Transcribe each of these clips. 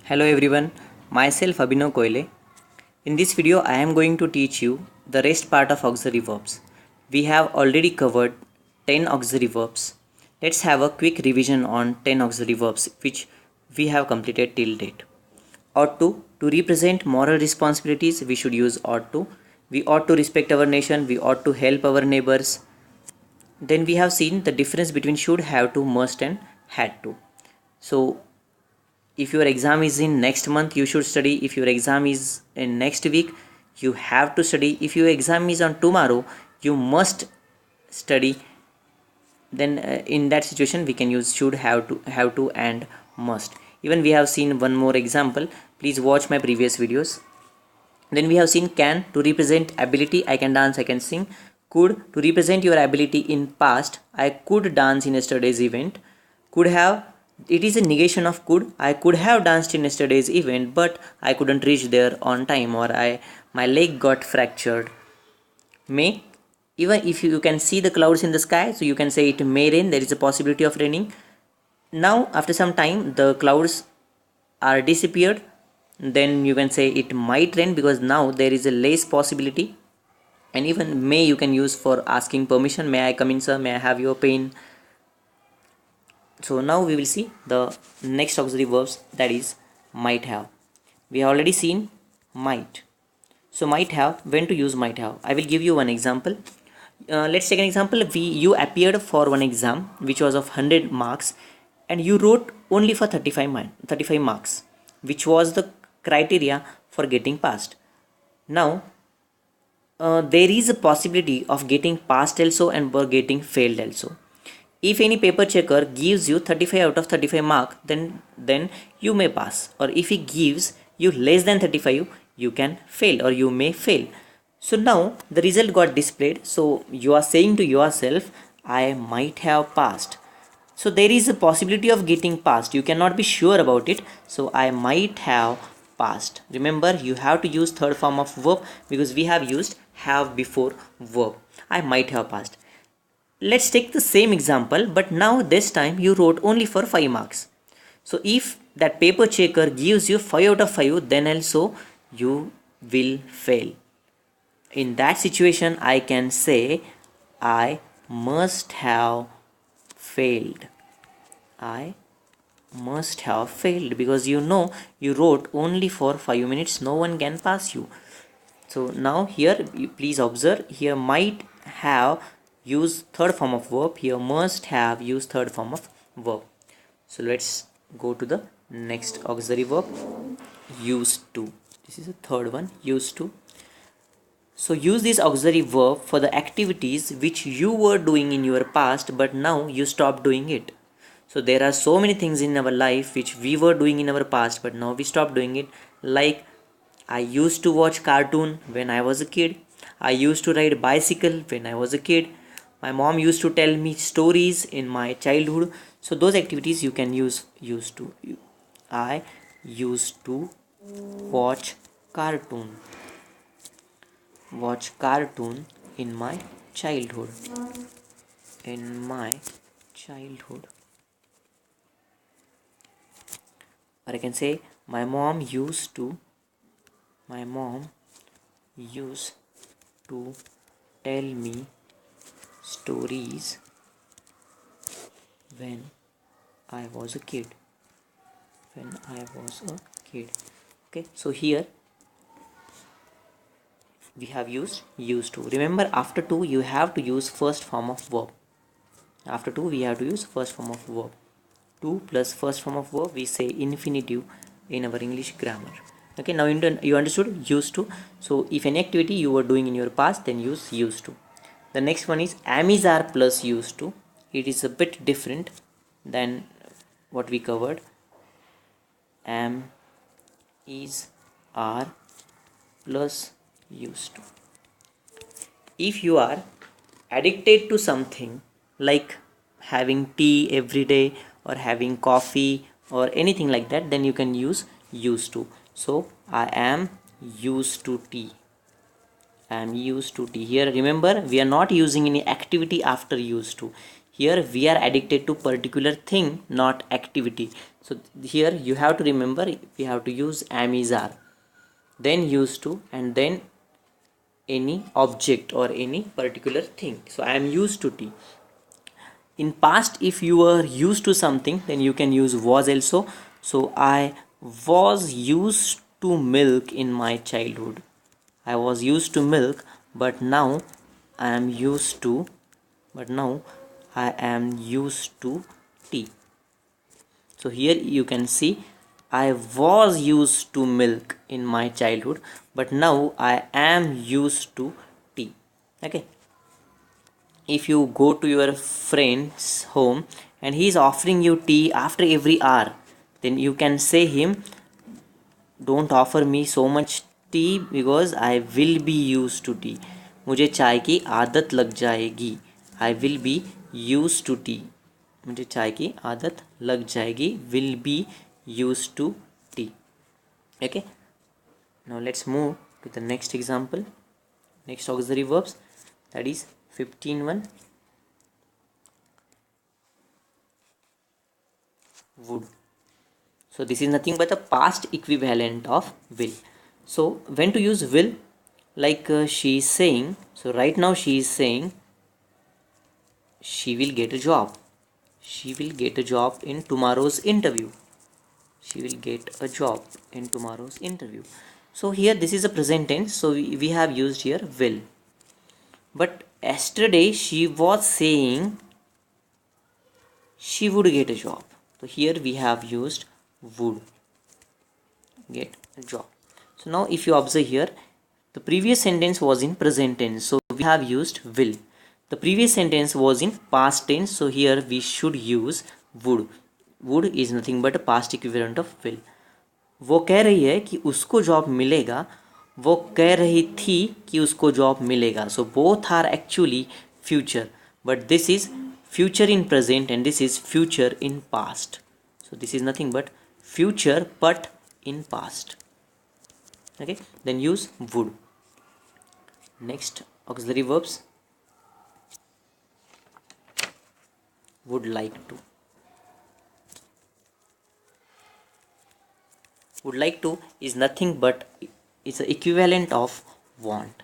Hello everyone, myself Abhinav Koile. In this video I am going to teach you the rest part of auxiliary verbs. We have already covered 10 auxiliary verbs. Let's have a quick revision on 10 auxiliary verbs which we have completed till date. Ought to represent moral responsibilities we should use ought to. We ought to respect our nation, we ought to help our neighbors. Then we have seen the difference between should, have to, must and had to. So if your exam is in next month, you should study. If your exam is in next week, you have to study. If your exam is on tomorrow, you must study. Then in that situation we can use should, have to and must. Even we have seen one more example. Please watch my previous videos. Then we have seen can to represent ability, I can dance, I can sing. Could to represent your ability in past, I could dance in yesterday's event. Could have, it is a negation of could, I could have danced in yesterday's event but I couldn't reach there on time, or my leg got fractured. May, even if you can see the clouds in the sky, so you can say it may rain, there is a possibility of raining. Now after some time the clouds are disappeared, then you can say it might rain because now there is a less possibility. And even may you can use for asking permission, may I come in sir, may I have your pen. So now we will see the next auxiliary verbs, that is might have. We have already seen might. So might have, when to use might have. I will give you one example. Let's take an example. You appeared for one exam which was of 100 marks and you wrote only for 35 marks, which was the criteria for getting passed. Now there is a possibility of getting passed also and for getting failed also. If any paper checker gives you 35 out of 35 mark, then you may pass, or if he gives you less than 35, you can fail or you may fail. So now the result got displayed, so you are saying to yourself, I might have passed. So there is a possibility of getting passed, you cannot be sure about it, so I might have passed. Remember, you have to use third form of verb because we have used have before verb. I might have passed. Let's take the same example, but now this time you wrote only for 5 marks. So if that paper checker gives you 5 out of 5, then also you will fail. In that situation I can say I must have failed. I must have failed because you know you wrote only for 5 minutes, no one can pass you. So now here please observe, here might have use third form of verb, here must have use third form of verb. So let's go to the next auxiliary verb, used to. This is the third one, used to. So use this auxiliary verb for the activities which you were doing in your past but now you stopped doing it. So there are so many things in our life which we were doing in our past but now we stopped doing it. Like I used to watch cartoon when I was a kid. I used to ride bicycle when I was a kid. My mom used to tell me stories in my childhood. So those activities you can use used to. I used to watch cartoon. Watch cartoon in my childhood. In my childhood. Or I can say my mom used to tell me stories when I was a kid. Okay, so here we have used to. Remember, after to you have to use first form of verb. After to we have to use first form of verb. To plus first form of verb, we say infinitive in our English grammar. Okay, now you understood used to. So if any activity you were doing in your past, then use used to. The next one is am is are plus used to. It is a bit different than what we covered. Am is are plus used to. If you are addicted to something like having tea every day or having coffee or anything like that, then you can use used to. So I am used to tea. I am used to tea. Here remember, we are not using any activity after used to. Here we are addicted to particular thing, not activity. So here you have to remember, we have to use am is are, then used to, and then any object or any particular thing. So I am used to tea. In past, if you were used to something, then you can use was also. So I was used to milk in my childhood. I was used to milk, but now I am used to, tea. So here you can see, I was used to milk in my childhood, but now I am used to tea. Okay. If you go to your friend's home and he is offering you tea after every hour, then you can say him, don't offer me so much tea because I will be used to tea. मुझे चाय की आदत लग जाएगी. I will be used to tea. मुझे चाय की आदत लग जाएगी. Will be used to tea. Okay. Now let's move to the next example. Next auxiliary verbs, that is 15:1. Would. So this is nothing but a past equivalent of will. So when to use will, like she is saying, so right now she is saying she will get a job. She will get a job in tomorrow's interview. She will get a job in tomorrow's interview. So here this is a present tense, so we have used here will. But yesterday she was saying she would get a job. So here we have used would get a job. So now if you observe here, the previous sentence was in present tense, so we have used will. The previous sentence was in past tense, so here we should use would. Would is nothing but a past equivalent of will. वो कह रही है कि उसको job मिलेगा, वो कह रही थी कि उसको जॉब मिलेगा. So both are actually future, but this is future in present and this is future in past. So this is nothing but future but in past. Okay, then use would. Next auxiliary verbs, would like to. Would like to is nothing but it's the equivalent of want.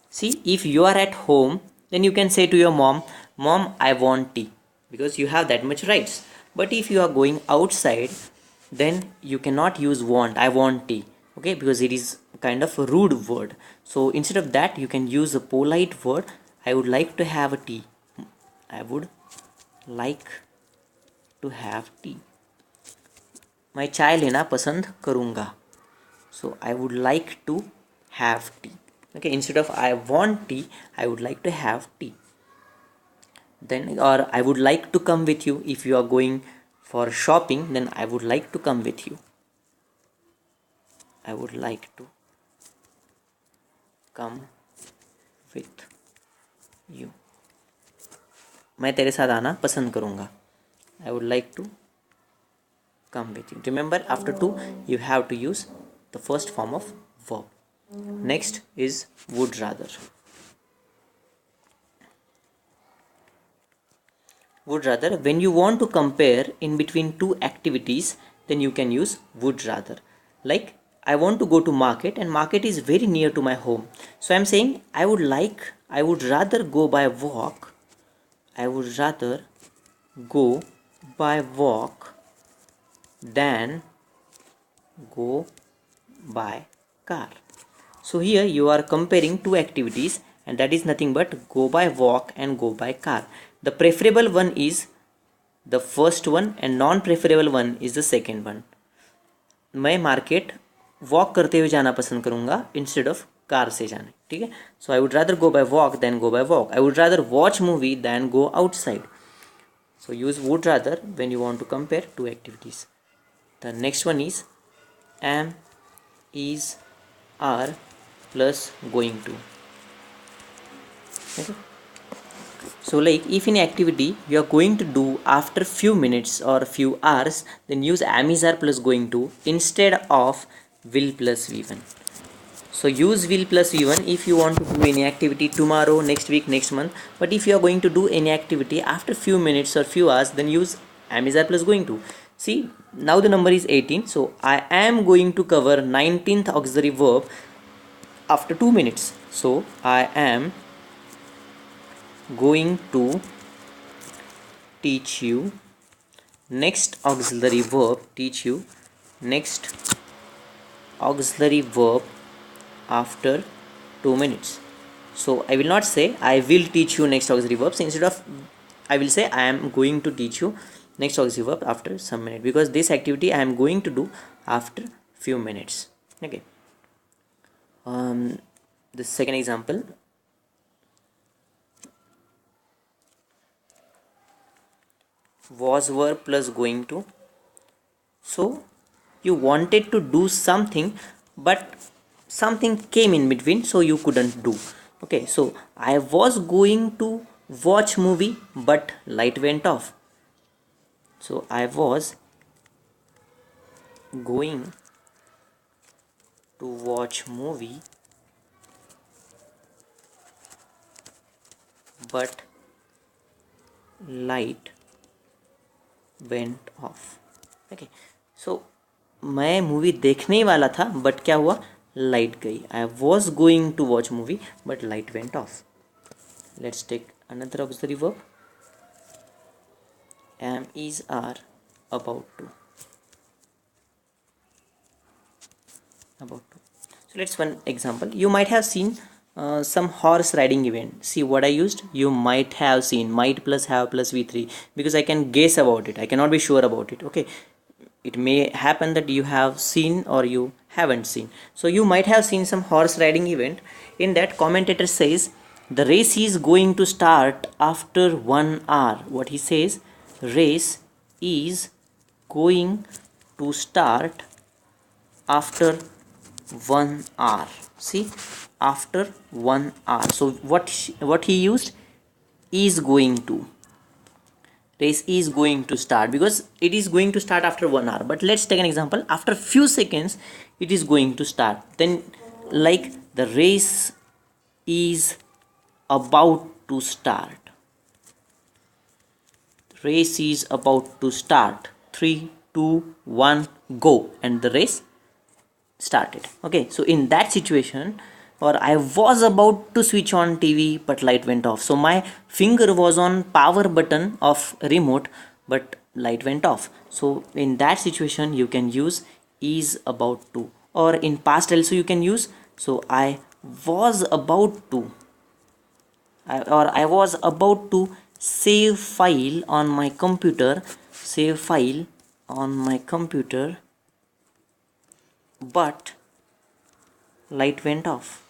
See, if you are at home, then you can say to your mom, Mom, I want tea, because you have that much rights. But if you are going outside, then you cannot use want, I want tea, okay, because it is kind of a rude word. So instead of that, you can use a polite word, I would like to have a tea. I would like to have tea. मैं चाय लेना पसंद करूँगा. So I would like to have tea. Okay, instead of I want tea, I would like to have tea. Then, or I would like to come with you. If you are going for shopping, then I would like to come with you. I would like to come with you. मैं तेरे साथ आना पसंद करूँगा. I would like to come with you. Remember, after to you have to use the first form of verb. Next is would rather. Would rather, when you want to compare in between two activities, then you can use would rather. Like, I want to go to market and market is very near to my home. So I am saying I would rather go by walk. I would rather go by walk than go by car. So here you are comparing two activities, and that is nothing but go by walk and go by car. The preferable one is the first one and non-preferable one is the second one. मैं market walk करते हुए जाना पसंद करूँगा instead of car से जाने. ठीक है. So I would rather go by walk than go by walk. I would rather watch movie than go outside. So use would rather when you want to compare two activities. The next one is am, is, are plus going to. Okay. So like if in activity you are going to do after few minutes or few hours, then use am, is, are plus going to instead of will plus v1. So use will plus v1 if you want to do any activity tomorrow, next week, next month. But if you are going to do any activity after few minutes or few hours, then use am is are plus going to. See, now the number is 18, so I am going to cover 19th auxiliary verb after 2 minutes. So I am going to teach you next auxiliary verb, teach you next auxiliary verb after 2 minutes. So I will not say I will teach you next auxiliary verbs. Instead of I will say I am going to teach you next auxiliary verb after some minute, because this activity I am going to do after few minutes. Okay. The second example, was verb plus going to. So you wanted to do something, but something came in between, so you couldn't do. Okay, so I was going to watch movie, but light went off. So I was going to watch movie, but light went off. Okay, so मैं movie देखने ही वाला था, but क्या हुआ, light गई. I was going to watch movie but light went off. Let's take another auxiliary verb. am, is, are, about to. So let's one example. You might have seen some horse riding event. See what I used, you might have seen, might plus have plus v3, because I can guess about it, I cannot be sure about it. Okay, it may happen that you have seen or you haven't seen. So you might have seen some horse riding event. In that, commentator says the race is going to start after 1 hour. What he says, race is going to start after 1 hour. See, after 1 hour. So what he used, is going to. Race is going to start, because it is going to start after 1 hour. But let's take an example, after few seconds it is going to start. Then like the race is about to start. Race is about to start. 3, 2, 1, go, and the race started. Okay, so in that situation, or I was about to switch on TV but light went off. So my finger was on power button of remote but light went off. So in that situation you can use is about to, or in past also you can use. So I was about to, I was about to save file on my computer, save file on my computer, but light went off.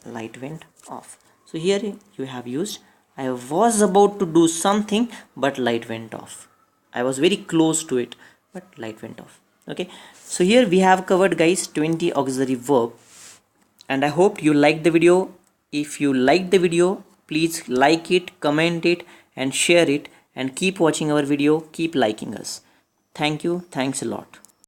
Light went off. So here you have used I was about to do something but light went off. I was very close to it but light went off. Okay, so here we have covered, guys, 20 auxiliary verb, and I hope you liked the video. If you liked the video, please like it, comment it and share it, and keep watching our video, keep liking us. Thank you, thanks a lot.